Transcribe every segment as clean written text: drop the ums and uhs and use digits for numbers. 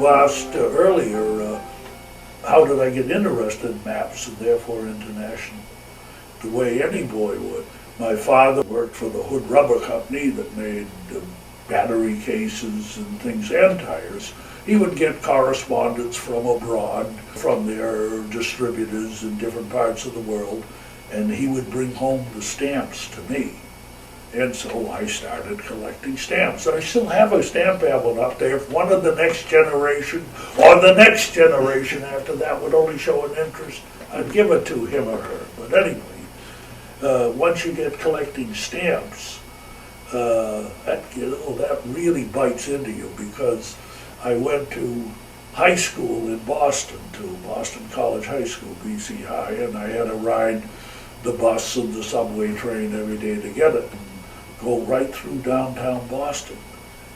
You asked earlier, how did I get interested in maps and therefore international? The way any boy would. My father worked for the Hood Rubber Company that made battery cases and things and tires. He would get correspondence from abroad, from their distributors in different parts of the world, and he would bring home the stamps to me. And so I started collecting stamps. I still have a stamp album up there. If one of the next generation or the next generation after that would only show an interest, I'd give it to him or her. But anyway, once you get collecting stamps, that really bites into you, because I went to high school in Boston, to Boston College High School, BC High, and I had to ride the bus and the subway train every day to get it, and go right through downtown Boston.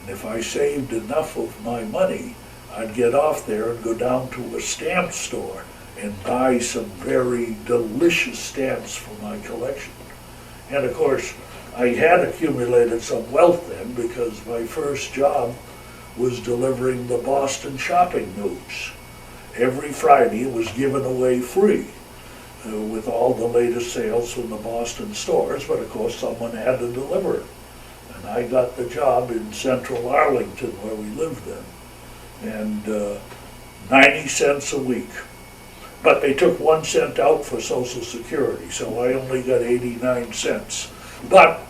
And if I saved enough of my money, I'd get off there and go down to a stamp store and buy some very delicious stamps for my collection. And of course, I had accumulated some wealth then, because my first job was delivering the Boston shopping news. Every Friday it was given away free, with all the latest sales from the Boston stores, but of course someone had to deliver it. And I got the job in central Arlington, where we lived then, and 90 cents a week. But they took 1 cent out for Social Security, so I only got 89 cents. But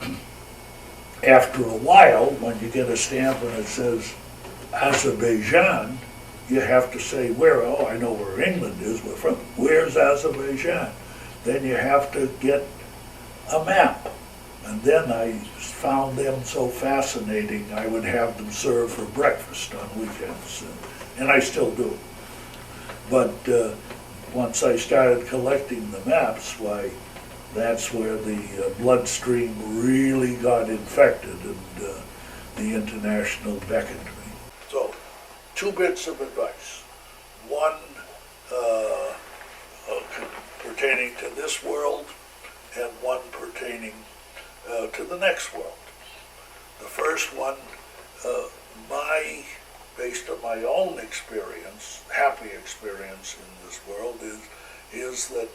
after a while, when you get a stamp and it says Azerbaijan, you have to say where. Oh, I know where England is, but from where's Azerbaijan? Then you have to get a map. And then I found them so fascinating, I would have them served for breakfast on weekends, and I still do. But once I started collecting the maps, why, that's where the bloodstream really got infected, and the international beckoned me. So, 2 bits of advice. One pertaining to this world, and one pertaining to the next world. The first one, based on my own experience, happy experience in this world, is that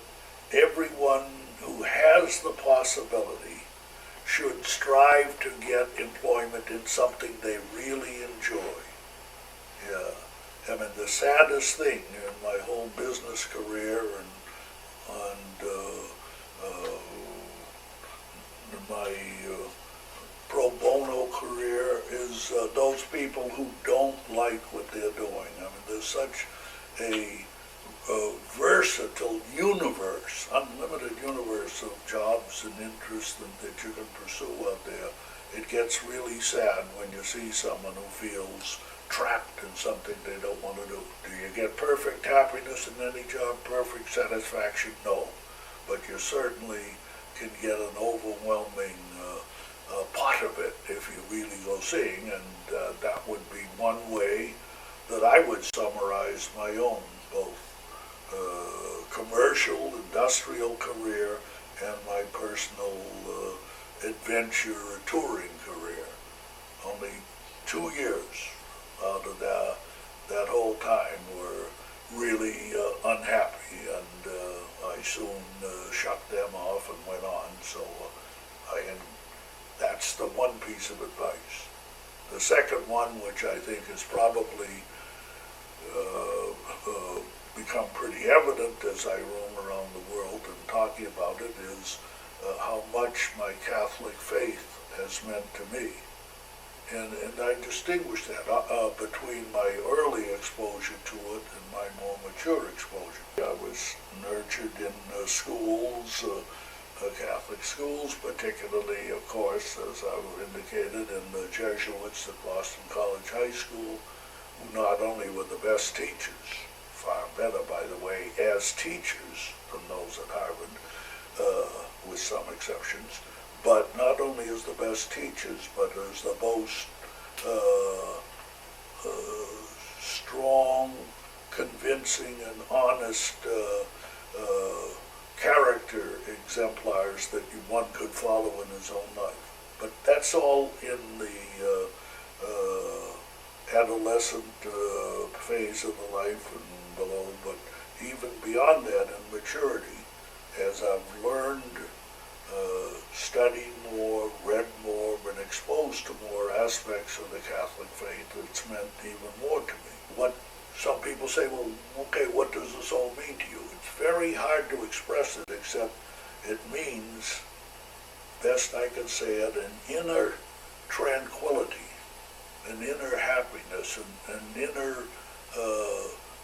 everyone who has the possibility should strive to get employment in something they really enjoy. Yeah, I mean, the saddest thing in my whole business career and my pro bono career is those people who don't like what they're doing. I mean, there's such a versatile universe, unlimited universe of jobs and interests that you can pursue out there. It gets really sad when you see someone who feels trapped in something they don't want to do. Do you get perfect happiness in any job, perfect satisfaction? No. But you certainly can get an overwhelming pot of it if you really go seeing, and that would be one way that I would summarize my own, both commercial, industrial career and my personal adventure touring career. Only 2 years out of that whole time were really unhappy, and I soon shut them off and went on. So that's the one piece of advice. The second one, which I think has probably become pretty evident as I roam around the world and talking about it, is how much my Catholic faith has meant to me. And I distinguish that between my early exposure to it and my more mature exposure. I was nurtured in schools, Catholic schools, particularly, of course, as I've indicated, in the Jesuits at Boston College High School, who not only were the best teachers, far better, by the way, as teachers than those at Harvard, with some exceptions, but not only as the best teachers, but as the most strong, convincing, and honest character exemplars that one could follow in his own life. But that's all in the adolescent phase of the life and below, but even beyond that in maturity, as I've learned, studied more, read more, been exposed to more aspects of the Catholic faith, it's meant even more to me. What some people say, well, okay, what does this all mean to you? It's very hard to express it, except it means, best I can say it, an inner tranquility, an inner happiness, an inner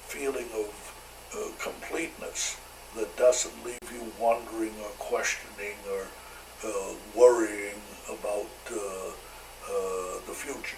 feeling of completeness that doesn't leave you wondering or questioning or worrying about the future.